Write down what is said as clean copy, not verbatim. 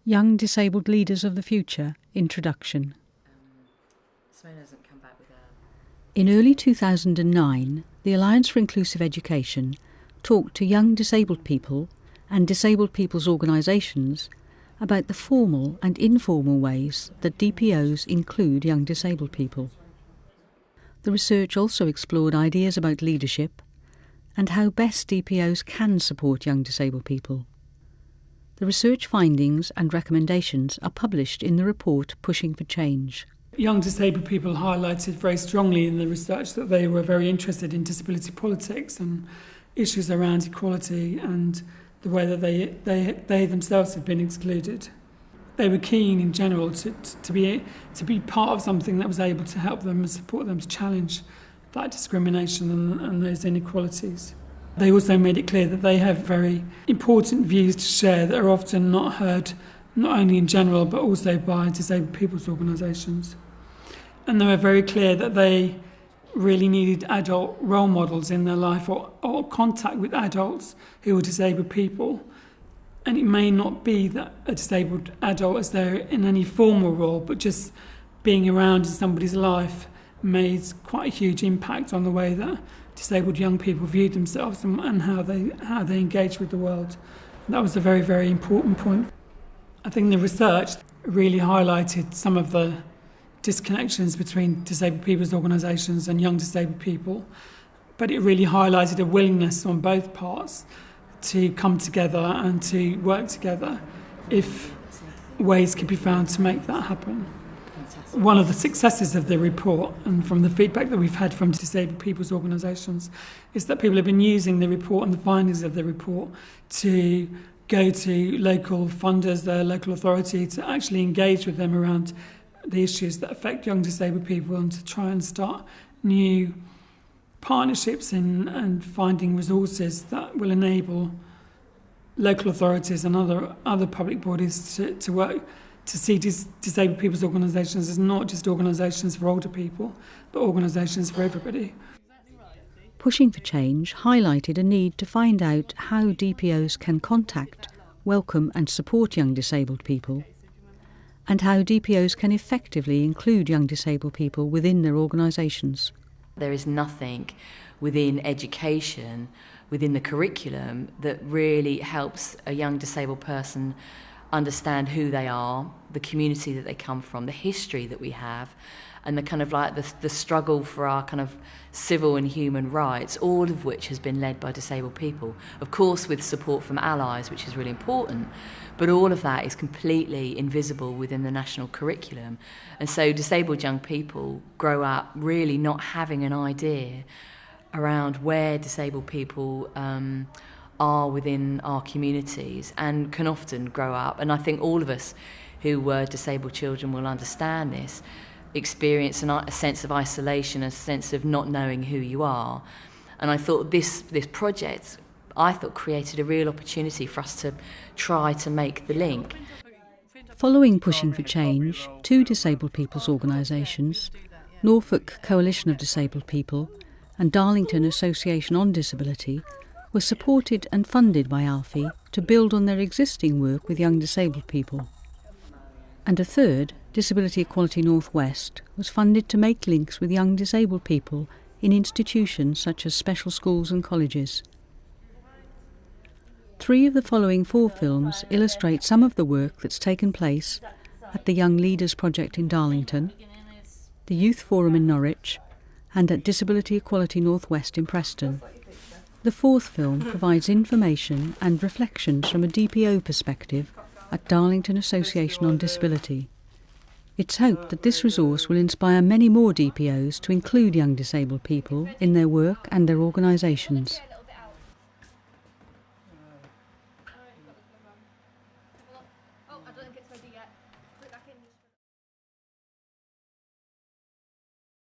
Young Disabled Leaders of the Future, Introduction. In early 2009, the Alliance for Inclusive Education talked to young disabled people and disabled people's organisations about the formal and informal ways that DPOs include young disabled people. The research also explored ideas about leadership and how best DPOs can support young disabled people. The research findings and recommendations are published in the report Pushing for Change. Young disabled people highlighted very strongly in the research that they were very interested in disability politics and issues around equality and the way that they themselves had been excluded. They were keen in general to be part of something that was able to help them and support them to challenge that discrimination and those inequalities. They also made it clear that they have very important views to share that are often not heard, not only in general, but also by disabled people's organisations. And they were very clear that they really needed adult role models in their life or contact with adults who were disabled people. And it may not be that a disabled adult is there in any formal role, but just being around in somebody's life made quite a huge impact on the way that disabled young people viewed themselves and how they engage with the world. That was a very, very important point. I think the research really highlighted some of the disconnections between disabled people's organisations and young disabled people, but it really highlighted a willingness on both parts to come together and to work together if ways could be found to make that happen. One of the successes of the report, and from the feedback that we've had from disabled people's organisations, is that people have been using the report and the findings of the report to go to local funders, their local authority, to actually engage with them around the issues that affect young disabled people and to try and start new partnerships and finding resources that will enable local authorities and other public bodies to work to see disabled people's organisations as not just organisations for older people, but organisations for everybody. Pushing for Change highlighted a need to find out how DPOs can contact, welcome and support young disabled people, and how DPOs can effectively include young disabled people within their organisations. There is nothing within education, within the curriculum, that really helps a young disabled person understand who they are, the community that they come from, the history that we have, and the kind of like the struggle for our kind of civil and human rights, all of which has been led by disabled people. Of course, with support from allies, which is really important, but all of that is completely invisible within the national curriculum. And so disabled young people grow up really not having an idea around where disabled people are within our communities, and can often grow up, and I think all of us who were disabled children will understand this, experience a sense of isolation, a sense of not knowing who you are. And I thought this project, created a real opportunity for us to try to make the link. Following Pushing for Change, two disabled people's organisations, Norfolk Coalition of Disabled People and Darlington Association on Disability, were supported and funded by ALFI to build on their existing work with young disabled people. And a third, Disability Equality Northwest, was funded to make links with young disabled people in institutions such as special schools and colleges. 3 of the following 4 films illustrate some of the work that's taken place at the Young Leaders Project in Darlington, the Youth Forum in Norwich, and at Disability Equality Northwest in Preston. The 4th film provides information and reflections from a DPO perspective at Darlington Association on Disability. It's hoped that this resource will inspire many more DPOs to include young disabled people in their work and their organisations.